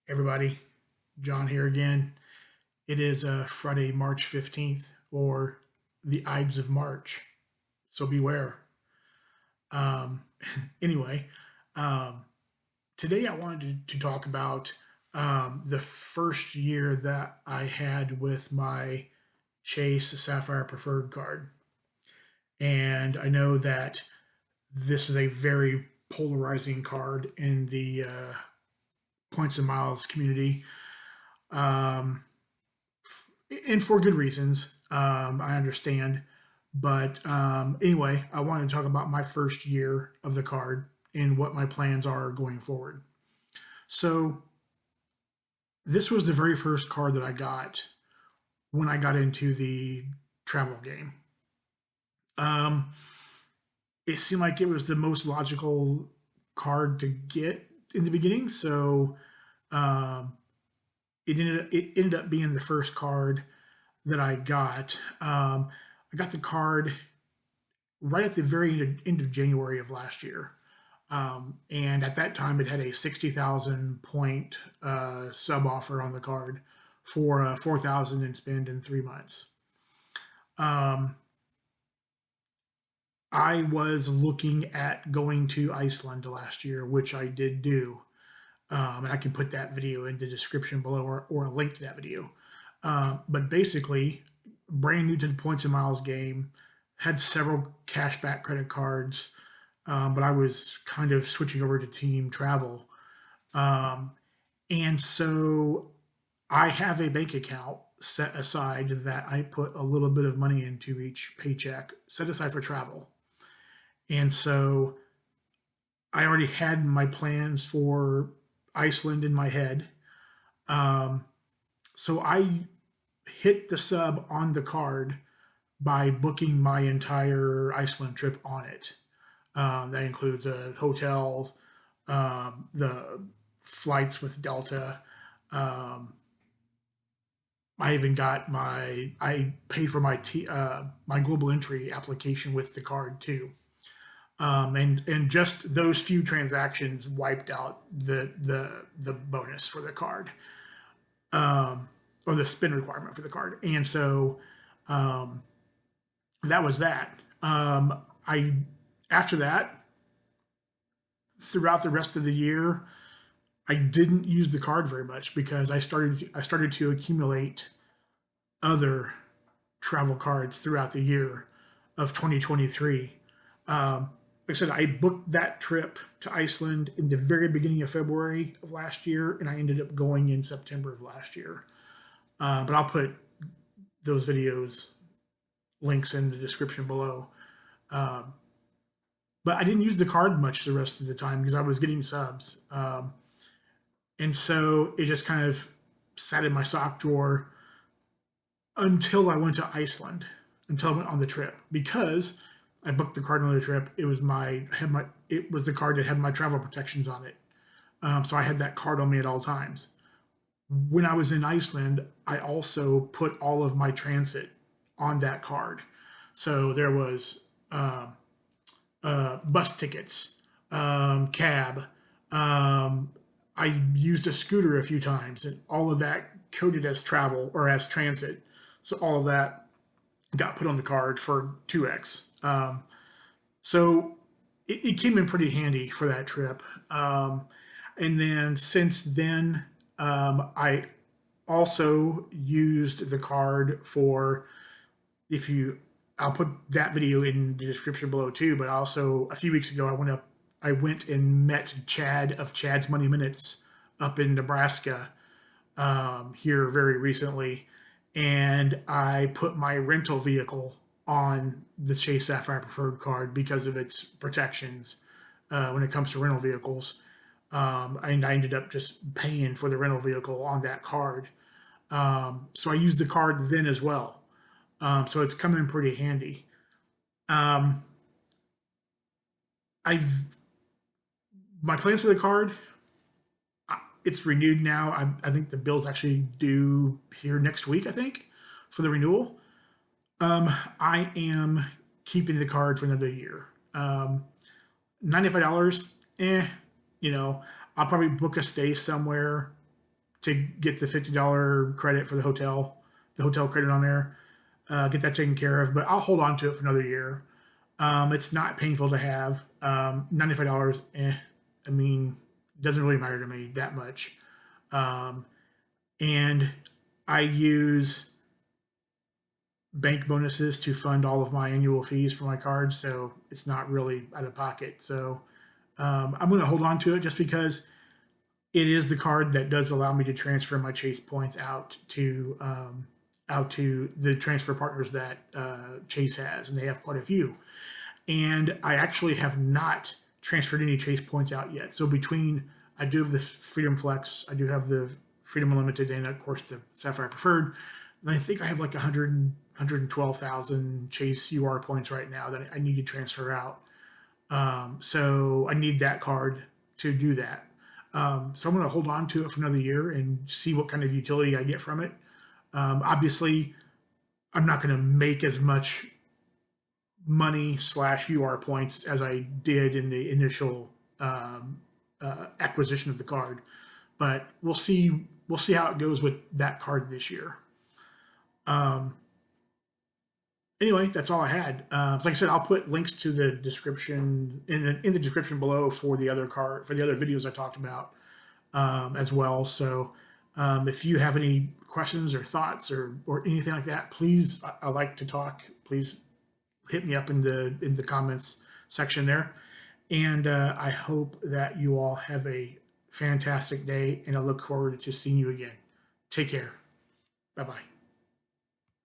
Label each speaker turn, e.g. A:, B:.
A: Everybody, John here again. It is Friday, March 15th, or the Ides of March. So beware. Um, anyway, um, today I wanted to talk about the first year that I had with my Chase Sapphire Preferred card. And I know that this is a very polarizing card in the points and miles community. Um, and for good reasons. I understand. But anyway, I wanted to talk about my first year of the card and what my plans are going forward. So, this was the very first card that I got when I got into the travel game. Um, it seemed like it was the most logical card to get in the beginning. So, um, it ended up being the first card that I got. I got the card right at the very end of January of last year. And at that time, it had a 60,000 point sub offer on the card for 4,000 and spend in 3 months. Um, I was looking at going to Iceland last year, which I did do. And I can put that video in the description below or a link to that video. But basically, brand new to the points and miles game, had several cashback credit cards, but I was kind of switching over to team travel. Um, and so I have a bank account set aside that I put a little bit of money into each paycheck, set aside for travel. And so I already had my plans for Iceland in my head. Um, so I hit the sub on the card by booking my entire Iceland trip on it. That includes hotels, the flights with Delta. Um, I paid for my global entry application with the card too. And just those few transactions wiped out the bonus for the card, um, or the spin requirement for the card. And so um, that was that. I After that, throughout the rest of the year, I didn't use the card very much because I started to accumulate other travel cards throughout the year of 2023. Like I said, I booked that trip to Iceland in the very beginning of February of last year, and I ended up going in September of last year. But I'll put those videos links in the description below. Um, but I didn't use the card much the rest of the time because I was getting subs. And so it just kind of sat in my sock drawer until I went to Iceland, until I went on the trip, because I booked the card on the trip. It was the card that had my travel protections on it. So I had that card on me at all times. When I was in Iceland, I also put all of my transit on that card. So there was bus tickets, cab. I used a scooter a few times, and all of that coded as travel or as transit. So all of that got put on the card for 2x. So it came in pretty handy for that trip. And then since then, I also used the card for if you I'll put that video in the description below too. But also a few weeks ago, I went and met Chad of Chad's Money Minutes up in Nebraska here very recently, and I put my rental vehicle on the Chase Sapphire Preferred card because of its protections when it comes to rental vehicles. And I ended up just paying for the rental vehicle on that card. So I used the card then as well. So it's coming in pretty handy. Um, I've My plans for the card. It's renewed now. I think the bill's actually due here next week. I think for the renewal. I am keeping the card for another year. $95. Eh, you know, I'll probably book a stay somewhere to get the $50 credit for the hotel credit on there, get that taken care of. But I'll hold on to it for another year. It's not painful to have. $95, I mean, doesn't really matter to me that much. Um, and I use bank bonuses to fund all of my annual fees for my cards, so it's not really out of pocket. So I'm going to hold on to it just because it is the card that does allow me to transfer my Chase points out to the transfer partners that Chase has, and they have quite a few. And I actually have not transferred any Chase points out yet. So between I do have the Freedom Flex, I do have the Freedom Unlimited, and of course the Sapphire Preferred. And I think I have like 112,000 Chase UR points right now that I need to transfer out. So I need that card to do that. So I'm going to hold on to it for another year and see what kind of utility I get from it. Obviously, I'm not going to make as much money / UR points as I did in the initial acquisition of the card, but we'll see. We'll see how it goes with that card this year. Anyway, that's all I had. So like I said, I'll put links to the description in the description below for the other videos I talked about as well. So if you have any questions or thoughts or anything like that, please, I like to talk. Please hit me up in the comments section there. And I hope that you all have a fantastic day, and I look forward to seeing you again. Take care. Bye-bye.